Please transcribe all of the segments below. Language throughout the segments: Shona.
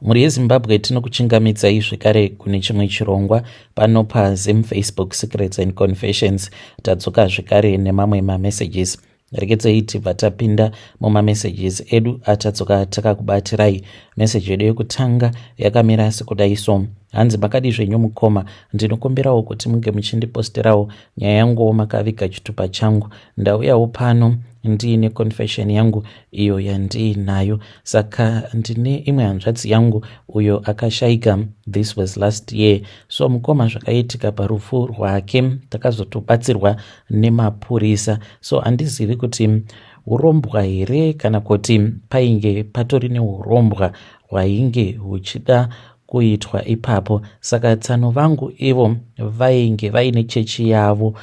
Muri yeZimbabwe tinokuchingamidzai zvekare kune chimwe chirongwa pano paZim Facebook Secrets and Confessions. Tadzoka zvekare nemamwe mamessages. Rekedzei tibva tapinda mumamessages edu atadzoka takakubatirai. Message yedu yekutanga yakamira sekudai so: hanzi makadi zvenyu mukoma, ndinokumbirawo kuti munge muchindiposterawo nyaya yangu makaviga chitupa changu. Ndauyawo pano ndiine confession yangu iyo yandiinayo, saka ndine imwe hanzvadzi yangu uyo akashaika. This was last year. So mukoma zvakaitika parufu rwake takazotobatsirwa nemapurisa. So handizivi kuti urombwa here kana kuti painge patori neurombwa hwainge huchida kuitwa ipapo. Saka tsano vangu ivo vainge vaine chechi yavo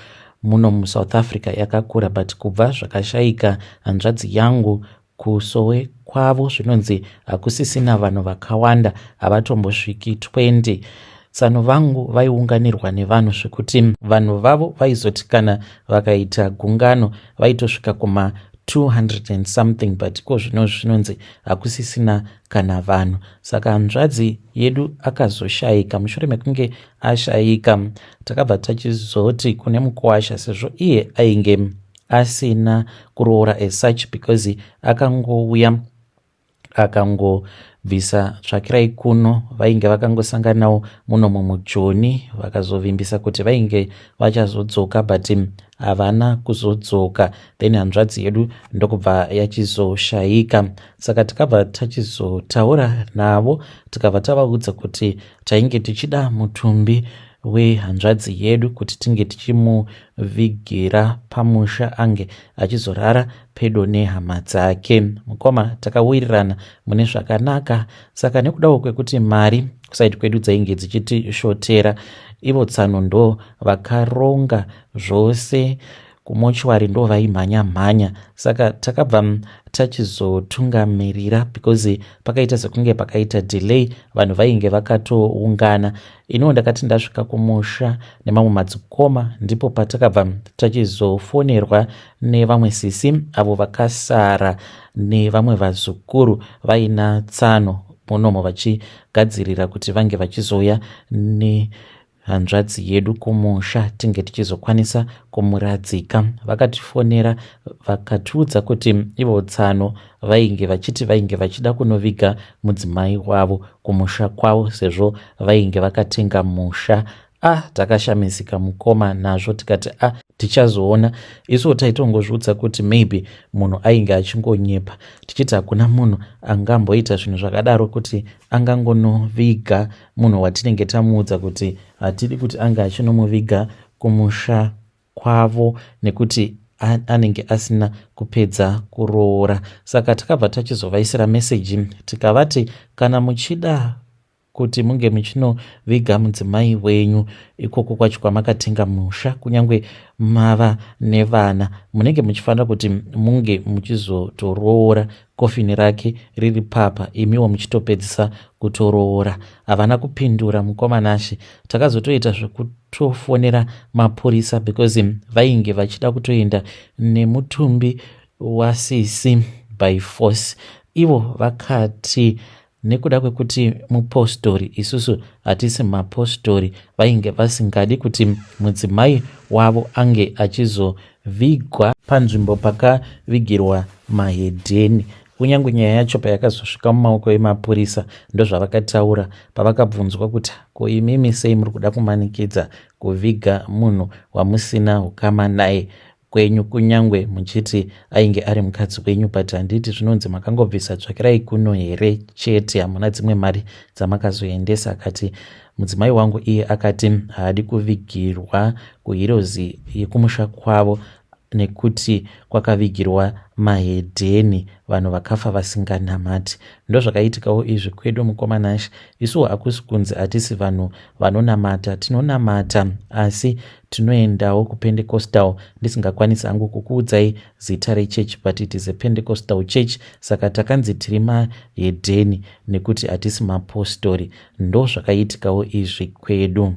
muno muSouth Africa yakakura, but kubva zvakashaika hanzvadzi yangu kusowe kwavo zvinonzi hakusisina vanhu vakawanda, havatombosviki 20. Tsano vangu vaiunganirwa nevanhu zvekuti vanhu vavo vaizoti kana vakaita gungano vaitosvika kuma 200 and something, but iko zvinonzi hakusisina kana vanhu. Saka hanzvadzi yedu akazoshaika. Mushure mekunge ashaika, takabva tachizoti kune mukuwasha, sezvo iye ainge asina kuroora as such, because akangouya akangobvisa tsvakirai kuno vainge vakangosanganawo muno mumujoni, vakazovimbisa kuti vainge vachazodzoka, but havana kuzodzoka. Then hanzvadzi yedu ndokubva yachizoshaika. Saka takabva tachizotaura navo tikabva tavaudza kuti tainge tichida mutumbi wehanzvadzi yedu kuti tinge tichimuvigira pamusha ange achizorara pedo nehama dzake. Mukoma takawirirana mune zvakanaka. Saka nekudawo kwekuti mari kusaiti kwedu dzainge dzichitishotera, ivo tsano ndo vakaronga zvose, kumochwari ndo vaimhanya-mhanya. Saka takabva tachizotungamirira because pakaita sekunge pakaita delay, vanhu vainge vakatoungana. Ino ndakati ndasvika kumusha nemamwe madzikoma, ndipo patakabva tachizofonerwa nevamwe sisi avo vakasara nevamwe vazukuru vaina tsano munomo vachigadzirira kuti vange vachizouya nehanzvadzi yedu kumusha tinge tichizokwanisa kumuradzika. Vakatifonera vakatiudza kuti ivo tsano vainge vachida kunoviga mudzimai wavo kumusha kwavo, sezvo vainge vakatenga musha. Takashamisika mukoma nazvo, tikati tichazoona. Isu taitongozviudza kuti maybe munhu ainge achingonyepa, tichiti hakuna munhu angamboita zvinhu zvakadaro kuti angangonoviga munhu watinenge tamuudza kuti hatidi kuti ange achinomuviga kumusha kwavo nekuti anenge asina kupedza kuroora. Saka takabva tachizovaisira meseji tikavati kana muchida kuti munge muchinoviga mudzimai wenyu ikoko kwacho kwamakatenga musha, kunyange mava nevana, munenge muchifanira kuti munge muchizotoroora kofini rake riri papa, imiwo muchitopedzisa kutoroora. Havana kupindura mukoma nashe. Takazotoita zvekutofonera mapurisa because vainge vachida kutoenda nemutumbi wasisi by force. Ivo vakati nekuda kwekuti mupostori, isusu hatisi mapostori, vainge vasingadi kuti mudzimai wavo ange achizovigwa panzvimbo pakavigirwa mahedheni. Kunyange nyaya yacho payakazosvika mumaoko emapurisa, ndozvavakataura pavakabvunzwa kuti ko imimi sei muri kuda kumanikidza kuviga munhu wamusina ukama naye kwenyu, kunyange muchiti ainge ari mukadzi wenyu, but handiti zvinonzi makangobvisa tsvakirai kuno here chete, hamuna dzimwe mari dzamakazoendesa. Akati mudzimai wangu iye akati haadi kuvigirwa kuhirozi yekumusha kwavo nekuti kwakavigirwa mahedheni, vanhu vakafa vasinganamati. Ndo zvakaitikawo izvi kwedu mukoma nashe. Isuwo hakusi kunzi hatisi vanhu vanonamata, tinonamata, asi tinoendawo kuPentecostal. Ndisingakwanisi hangu kukuudzai zita rechechi, but it is a Pentecostal church. Saka takanzi tiri mahedheni nekuti hatisi mapostori. Ndo zvakaitikawo izvi kwedu.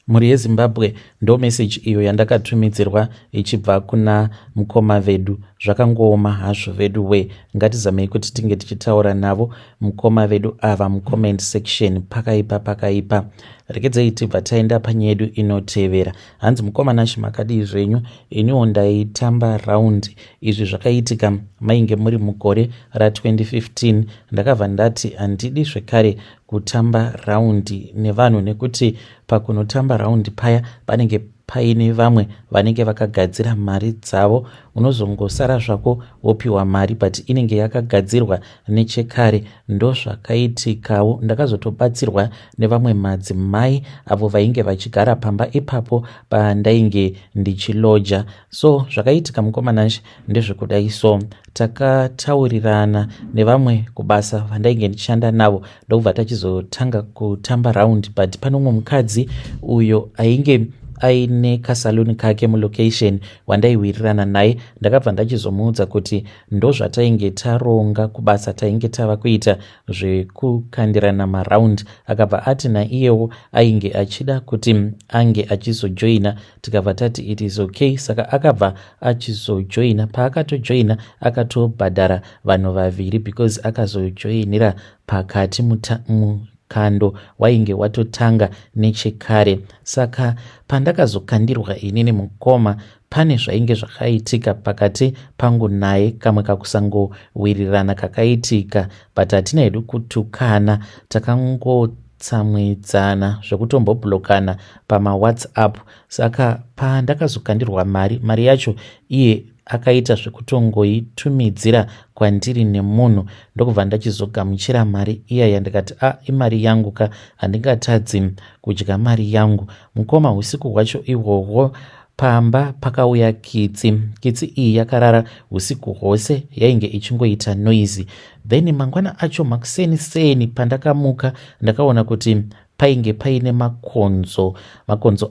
Muri yeZimbabwe ndo message iyo yandakatumidzirwa ichibva kuna mukoma vedu zvakangooma hazvo vedu we. Ngatizamei kuti tinge tichitaura navo mukoma vedu ava mucomment section pakaipa. Rekedzei tibva taenda panyaya yedu inotevera. Hanzi mukomana makadii zvenyu? Iniwo ndaitamba raundi. Izvi zvakaitika mainge muri mugore ra2015. Ndakabva ndati handidi zvekare kutamba raundi nevanhu nekuti pakunotamba raundi paya panenge paine vamwe vanenge vakagadzira mari dzavo. Unozongosara zvako wopiwa mari but inenge yakagadzirwa nechekare. Ndo zvakaitikawo. Ndakazotobatsirwa nevamwe madzimai avo vainge vachigara pamba ipapo pandainge ndichiloja. So zvakaitika mukomana ndezvekudai. So takataurirana nevamwe kubasa vandainge ndichishanda navo ndokubva tachizotanga kutamba raundi. But pane umwe mukadzi uyo ainge aine kasaluni kake mulocation wandaiwirirana naye. Ndakabva ndachizomuudza kuti ndo zvatainge taronga kubasa tainge tava kuita zvekukandirana maraundi. Akabva ati naiyewo ainge achida kuti ange achizojoina. Tikabva tati it is okay. Saka akabva achizojoina. Paakatojoina akatobhadhara vanhu vaviri because akazojoinira pakati mukando wainge watotanga nechekare. Saka pandakazokandirwa inini mukoma, pane zvainge zvakaitika pakati pangu naye, kamwe kakusangowirirana kakaitika, but hatina hedu kutukana, takangotsamwidzana zvekutombobhlokana pamawhatsapp. Saka pandakazokandirwa mari yacho iye akaita zvekutongoitumidzira kwandiri nemunhu, ndokubva ndachizogamuchira mari iya yandikati imari yangu ka, handingatadzi kudya mari yangu. Mukoma usiku hwacho ihwohwo pamba pakauya kitsi iyi yakarara usiku hwose, yainge ichingoita noise. Then mangwana acho makuseni pandakamuka ndakaona kuti painge paine makonzo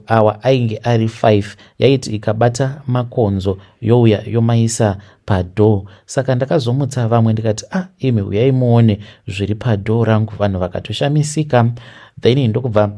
awa ainge ari 5. Yaiti ikabata makonzo youya yomaisa padhoo. Saka ndakazomutsa vamwe ndikati imi uyai muone zviri padhoo rangu. Vanhu vakatoshamisika. Then ndokubva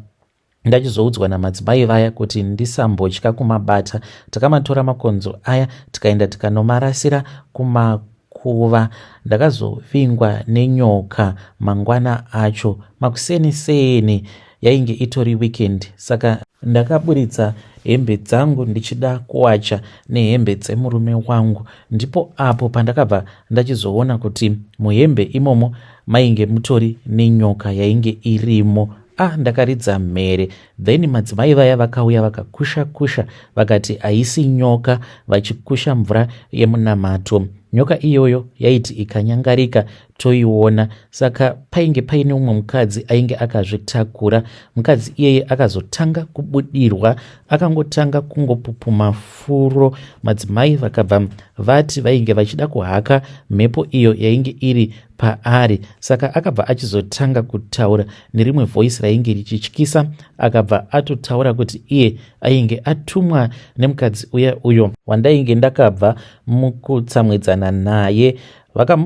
ndachizoudzwa namadzimai vaya kuti ndisambotya kumabata. Takamatora makonzo aya tikaenda tikanomarasira kumakuva. Ndakazovingwa nenyoka mangwana acho makuseni, yainge itori weekend. Saka ndakaburitsa hembe dzangu ndichida kuwacha nehembe dzemurume wangu. Ndipo apo pandakabva ndachizoona kuti muhembe imomo mainge mutori nenyoka yainge irimo. Ndakaridza mhere. Then madzimai vaya vakauya vakakusha vakati haisi nyoka, vachikusha mvura yemunamato. Nyoka iyoyo yaiti ikanyangarika toiona. Saka painge paine umwe mukadzi ainge akazvitakura. Mukadzi iyeye akazotanga kubudirwa, akangotanga kungopupuma furo. Madzimai vakabva vati vainge vachida kuhaka mhepo iyo yainge iri paari. Saka akabva achizotanga kutaura nerimwe voice rainge richityisa. Akabva atotaura kuti iye ainge atumwa nemukadzi uyo wandainge ndakabva mukutsamwidzana naye.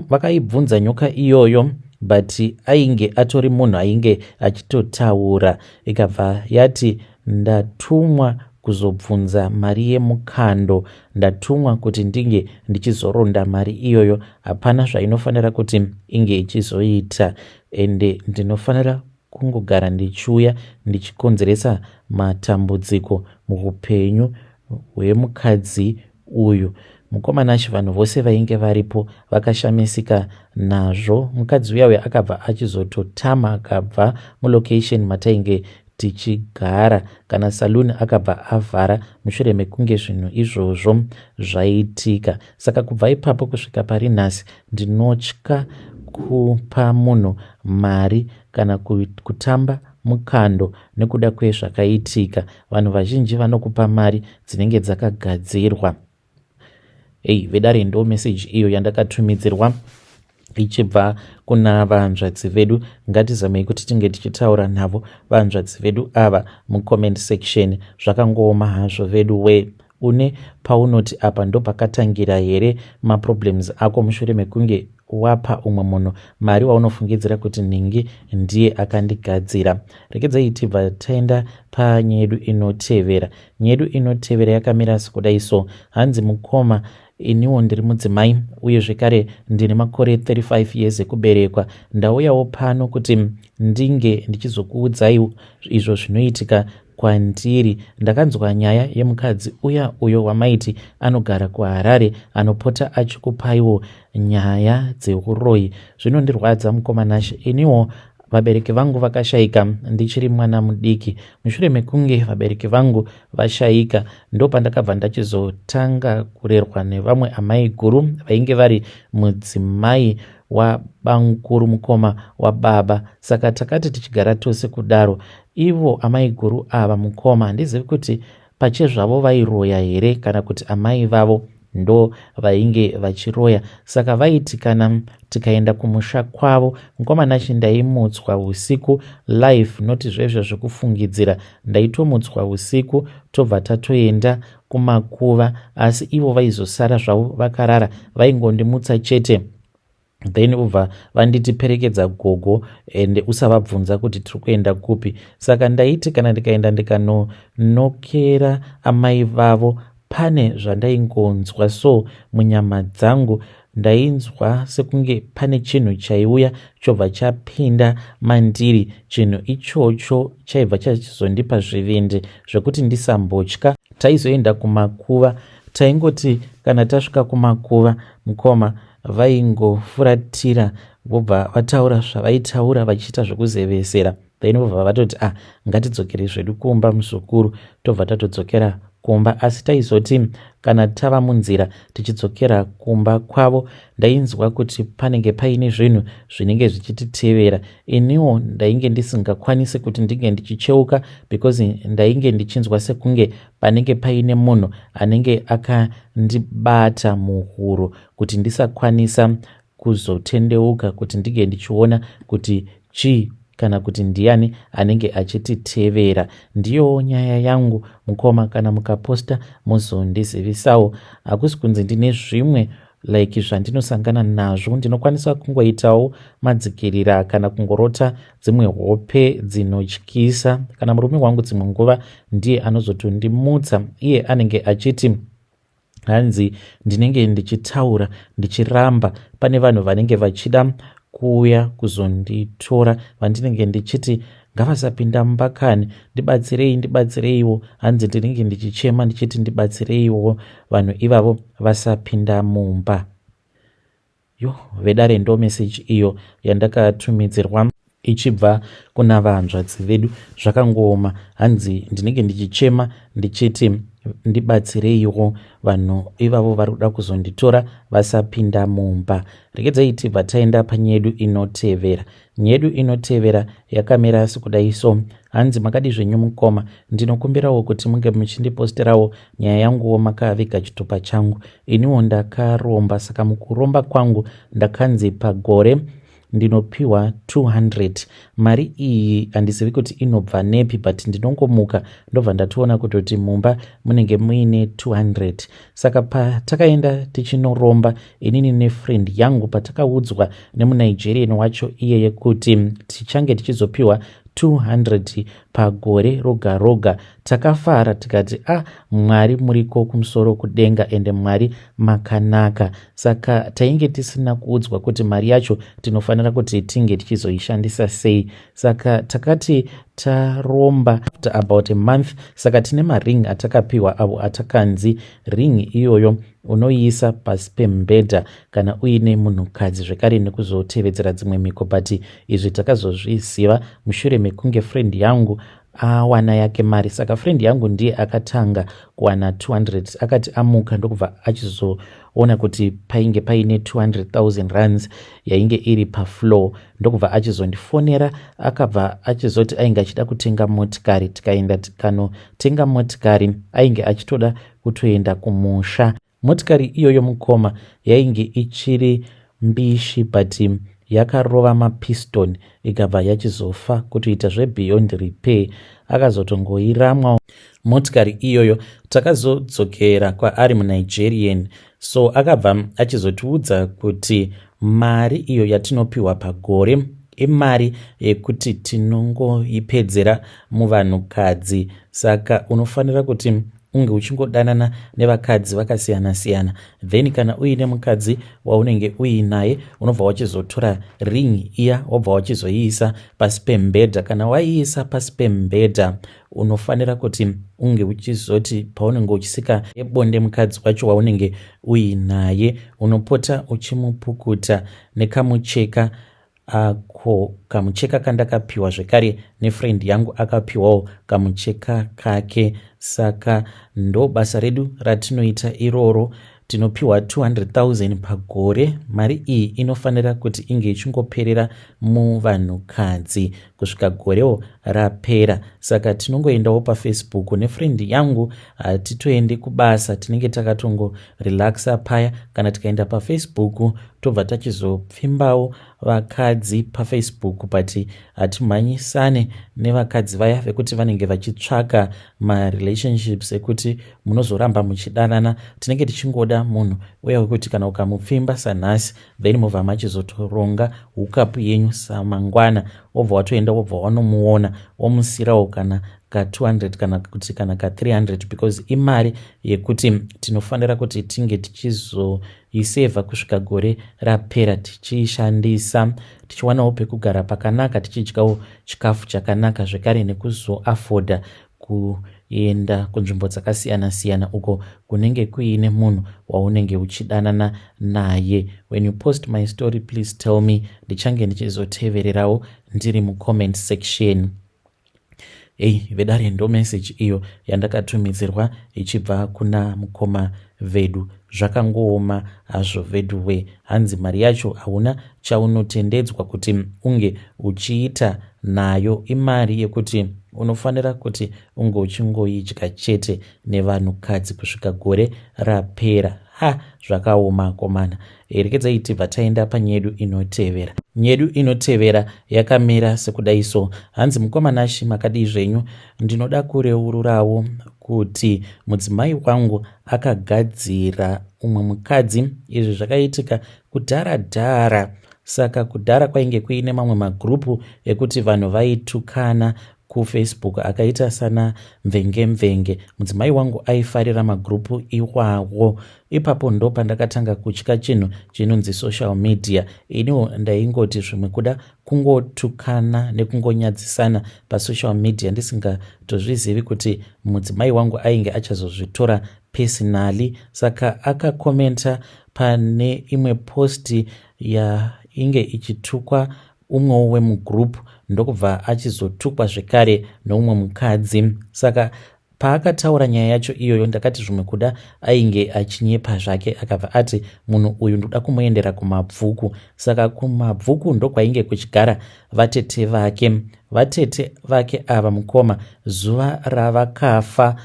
Vakaibvunza nyoka iyoyo, but ainge atori munhu ainge achitotaura. Ikabva yati ndatumwa kuzobvunza mari yemukando, ndatumwa kuti ndinge ndichizoronda mari iyoyo. Hapana zvainofanira kuti inge ichizoita, ende ndinofanira kungogara ndichiuya ndichikonzeresa matambudziko muupenyu hwemukadzi uyu. Mukomana vanhu vose vainge varipo vakashamisika nazvo. Mukadzi uya akabva achizototama, akabva mulocation matainge tichigara, kana saluni akabva avhara mushure mekunge zvinhu izvozvo zvaitika. Saka kubva ipapo kusvika pari nhasi ndinotya kupa munhu mari kana kutamba mukando nekuda kwezvakaitika. Vanhu vazhinji vanokupa mari dzinenge dzakagadzirwa. Vedare ndo meseji iyo yandakatumidzirwa ichibva kuna vanzvadzi vedu. Ngatizamei kuti tinge tichitaura navo vanzvadzi vedu ava mucomment section. Zvakangooma hazvo vedu we. Une paunoti apa ndo pakatangira here maproblems ako mushure mekunge wapa umwe munhu mari waunofungidzira kuti ningi ndiye akandigadzira. Rekedzai tibva taenda panyaya yedu inotevera. Nyaya yedu inotevera yakamira sekudai. So hanzi mukoma iniwo ndiri mudzimai uye zvekare ndine makore 35 years ekuberekwa. Ndauyawo pano kuti ndinge ndichizokuudzai izvo zvinoitika kwandiri. Ndakanzwa nyaya yemukadzi uyo wamaiti anogara kuHarare anopota achikupaiwo nyaya dzeuroyi. Zvinondirwadza mukomanashe. Iniwo vabereki vangu vakashayika ndichiri mwana mudiki. Mushure mekunge vabereki vangu vashayika ndo pandakabva ndachizotanga kurerwa nevamwe amai guru vainge vari mudzimai wabamukuru mukoma wababa. Saka takati tichigara tose kudaro, ivo amai guru ava mukoma handizivi kuti pachezvavo vairoya here kana kuti amai vavo ndo vainge vachiroya. Saka vaiti kana tikaenda kumusha kwavo, mukomanachi ndaimutswa usiku live, noti zvezvo zvekufungidzira. Ndaitomutswa usiku tobva tatoenda kumakuva, asi ivo vaizosara zvavo vakarara, vaingondimutsa chete then ubva vanditiperekedza gogo ende usavabvunza kuti tiri kuenda kupi. Saka ndaiti kana ndikaenda ndikanonokera amai vavo, pane zvandaingonzwa so munyama dzangu. Ndainzwa sekunge pane chinhu chaiuya chobva chapinda mandiri. Chinhu ichocho chaibva chachizondipa zvivindi zvekuti ndisambotya. Taizoenda kumakuva, taingoti kana tasvika kumakuva mukoma vaingofuratira vobva vataura zvavaitaura vachiita zvokuzevesera, then vobva vatoti ngatidzokere zvedu kumba muzukuru, tobva tatodzokera kumba. Asi taizoti kana tava munzira tichidzokera kumba kwavo, ndainzwa kuti panenge paine zvinhu zvinenge zvichititevera. Iniwo ndainge ndisingakwanisi kuti ndinge ndichicheuka because ndainge ndichinzwa sekunge panenge paine munhu anenge akandibata muhuro kuti ndisakwanisa kuzotendeuka kuti ndige ndichiona kuti chii kana kuti ndiani anenge achititevera. Ndiyo nyaya yangu mukoma. Kana mukaposta muzondizivisawo. Hakusi kunzi ndine zvimwe like zvandinosangana nazvo. Ndinokwanisa kungoitawo madzikirira kana kungorota dzimwe hope dzinotyisa. Kana murume wangu dzimwe nguva ndiye anozotondimutsa, iye anenge achiti hanzi ndinenge ndichitaura ndichiramba. Pane vanhu vanenge vachida kuuya kuzonditora vandinenge ndichiti ngavasapinda mumbakani, ndibatsireiwo. Hanzi ndinenge ndichichema ndichiti ndibatsireiwo vanhu ivavo vasapinda mumba. Vedare ndo meseji iyo yandakatumidzirwa ichibva kuna vahanzvadzi vedu. Zvakangoma, hanzi ndinenge ndichichema ndichiti ndibatsireiwo vanhu ivavo vari kuda kuzonditora vasapinda mumba. Regedzai tibva taenda panyedu inotevera. Nyedu inotevera yakamira sekudai so. Hanzi makadi zvenyu mukoma, ndinokumbirawo kuti munge muchindiposterawo nyaya yanguwo makaviga chitupa changu. Iniwo ndakaromba, saka mukuromba kwangu ndakanzi pagore ndinopiwa 200. Mari iyi handizivi kuti inobva nepi, but ndinongomuka ndobva ndatoona kutoti mumba munenge muine 200. Saka patakaenda tichinoromba inini nefriend yangu, patakaudzwa nemuNigerian wacho iyeye kuti tichange tichizopiwa 200 pagore roga roga, takafara tikati Mwari muriko kumusoro kudenga ende Mwari makanaka. Saka tainge tisina kuudzwa kuti mari yacho tinofanira kuti tinge tichizoishandisa sei. Saka takati taromba after about a month. Saka tine maring atakapiwa avo atakanzi ring iyoyo unoiisa pasi pembedha kana uine munhukadzi zvekare nekuzotevedzera dzimwe miko. But izvi takazozviziva mushure mekunge friend yangu awana yake mari. Saka friend yangu ndiye akatanga kuwana 200. Akati amuka ndokubva achizoona kuti painge paine 200,000 rands yainge iri pafloor. Ndokubva achizondifonera akabva achizoti ainge achida kutenga motikari. Tikaenda tikanotenga motikari, ainge achitoda kutoenda kumusha. Motikari iyoyo mukoma yainge ichiri mbishi, but yakarova mapiston ikabva yachizofa kutoita zvebeyond repair. Akazotongoiramwa motikari iyoyo. Takazodzokera kwaari muNigerian, so akabva achizotiudza kuti mari iyo yatinopiwa pagore imari yekuti tinongoipedzera muvanhukadzi. Saka unofanira kuti unge uchingodanana nevakadzi vakasiyana-siyana. Then kana uine mukadzi waunenge uinaye unobva wachizotora ring iya wabva wachizoiisa pasi pembedha. Kana waiisa pasi pembedha unofanira kuti unge uchizoti paunenge uchisika ebonde mukadzi wacho waunenge uinaye unopota uchimupukuta nekamucheka ako kamucheka kandakapiwa zvekare nefriend yangu akapiwawo kamucheka kake. Saka ndo basa redu ratinoita iroro. Tinopiwa 200,000 pagore. Mari iyi inofanira kuti inge ichingoperera muvanhukadzi kusvika gorewo rapera. Saka tinongoendawo pafacebook nefriend yangu, hatitoendi kubasa, tinenge takatongo relaxa paya. Kana tikaenda pafacebook tobva tachizopfimbawo vakadzi pafacebook, but hatimhanyisane nevakadzi vaya vekuti vanenge vachitsvaka marelationships ekuti munozoramba muchidanana. Tinenge tichingoda munhu uye wekuti kana ukamupfimba sanhasi then mubva machizotoronga hukapu yenyu samangwana, wobva watoenda wobva wanomuona womusirawo kana ka200 kana kuti kana ka300, because imari yekuti tinofanira kuti tinge tichizoisevha kusvika gore rapera tichiishandisa, tichiwanawo pekugara pakanaka, tichidyawo chikafu chakanaka, zvekare nekuzoafodha kuenda kunzvimbo dzakasiyana-siyana uko kunenge kuine munhu waunenge uchidanana naye. When you post my story, please tell me. Ndichange ndichizotevererawo ndiri mucomment section. Vedare ndo message iyo yandakatumidzirwa ichibva kuna mukoma vedu. Zvakangooma hazvo veduwe, hanzi mari yacho hauna chaunotendedzwa kuti unge uchiita nayo. Imari yekuti unofanira kuti unge uchingoidya chete nevanhukadzi kusvika gore rapera. Zvakaoma komana. Rekedzai tibva taenda panyedu inotevera. Nyedu inotevera yakamira sekudaiso. Hanzi mukomanashi makadii zvenyu? Ndinoda kureururawo kuti mudzimai wangu akagadzira umwe mukadzi. Izvi zvakaitika kudhara. Saka kudhara kwainge kuine mamwe magrupu ekuti vanhu vaitukana kufacebook akaita sana mvenge. Mudzimai wangu aifarira magrupu iwawo. Ipapo ndo pandakatanga kutya chinhu chinonzi social media. Iniwo ndaingoti zvimwe kuda kungotukana nekungonyadzisana pasocial media ndisingatozvizivi kuti mudzimai wangu ainge achazozvitora personally. Saka akakomenta pane imwe posti yainge ichitukwa umwewo wemugrupu, ndokubva achizotukwa zvekare noumwe mukadzi. Saka paakataura nyaya yacho iyoyo ndakati zvimwe kuda ainge achinyepa zvake, akabva ati munhu uyu ndoda kumuendera kumabvuku. Saka kumabvuku ndokwainge kuchigara vatete vake. Vatete vake ava mukoma, zuva ravakafa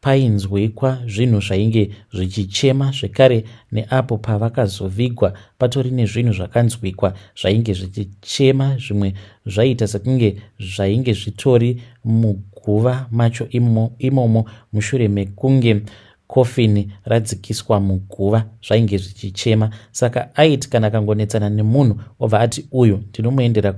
painzwikwa zvinhu zvainge zvichichema, zvekare neapo pavakazovigwa patori nezvinhu zvakanzwikwa zvainge zvichichema, zvimwe zvaita sekunge zvainge zvitori muguva macho imomo mushure mekunge kofini radzikiswa muguva, zvainge zvichichema. Saka aiti kana akangonetsana nemunhu obva ati uyu ndinomuendera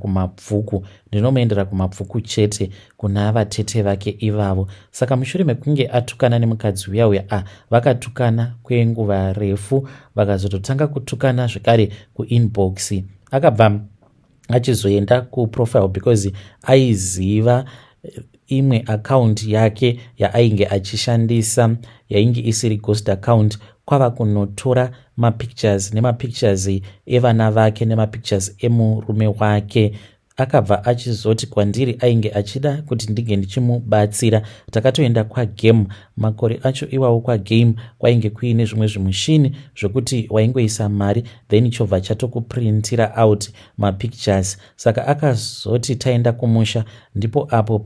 kumabvuku chete, kuna vatete vake ivavo. Saka mushure mekunge atukana nemukadzi uya vakatukana kwenguva refu, vakazototanga kutukana zvekare kuinbox. Akabva achizoenda kuprofile because aiziva imwe akaunti yake yaainge achishandisa yainge isiri ghost account, kwava kunotora mapictures nemapictures evana vake nemapictures emurume wake. Akabva achizoti kwandiri ainge achida kuti ndinge ndichimubatsira. Takatoenda kwagame. Makore acho iwawo kwagame kwainge kuine zvimwe zvimushini zvokuti waingoisa mari then chobva chatokuprintira out mapictures. Saka akazoti taenda kumusha ndipo apo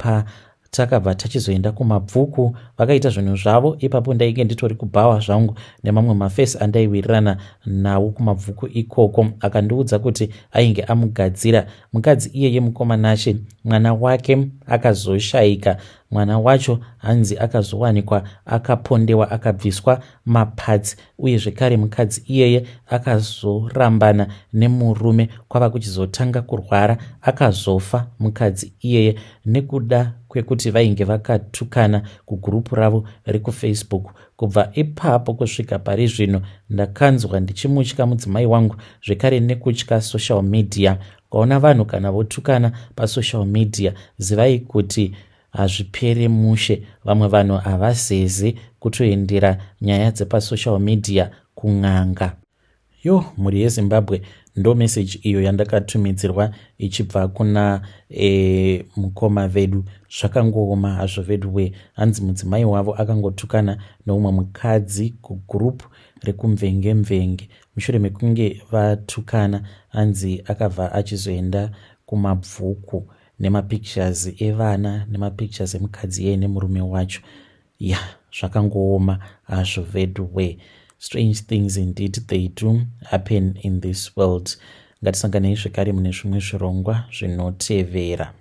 takabva tachizoenda kumabvuku, vakaita zvinhu zvavo. Ipapo ndainge nditori kubhawa zvangu nemamwe mafesi andaiwirirana nawo kumabvuku ikoko. Akandiudza kuti ainge amugadzira mukadzi iyeye mukomanashe, mwana wake akazoshayika. mwana wacho hanzi akazowanikwa akapondewa akabviswa mapatsi, uye zvekare mukadzi iyeye akazorambana nemurume kwava kuchizotanga kurwara akazofa mukadzi iyeye nekuda kwekuti vainge vakatukana kugurupu ravo rekufacebook. Kubva ipapo kusvika pari zvino ndakanzwa ndichimutya mudzimai wangu, zvekare nekutya social media. Kwaona vanhu kana votukana pasocial media, zivai kuti hazvipere mushe. Vamwe vanhu havazeze kutoendera nyaya dzepasocial media kun'anga. Mhuri yeZimbabwe, ndo meseji iyo yandakatumidzirwa ichibva kuna mukoma vedu. Zvakangooma hazvo vedu we, hanzi mudzimai wavo akangotukana neumwe mukadzi kugurupu rekumvenge. Mushure mekunge vatukana, hanzi akabva achizoenda kumabvuku nemapictures evana nemapictures emukadzi yeye nemurume wacho. Zvakangooma hazvo vedu we. Strange things indeed they do happen in this world. Ngatisanganei zvekare mune zvimwe zvirongwa zvinotevera.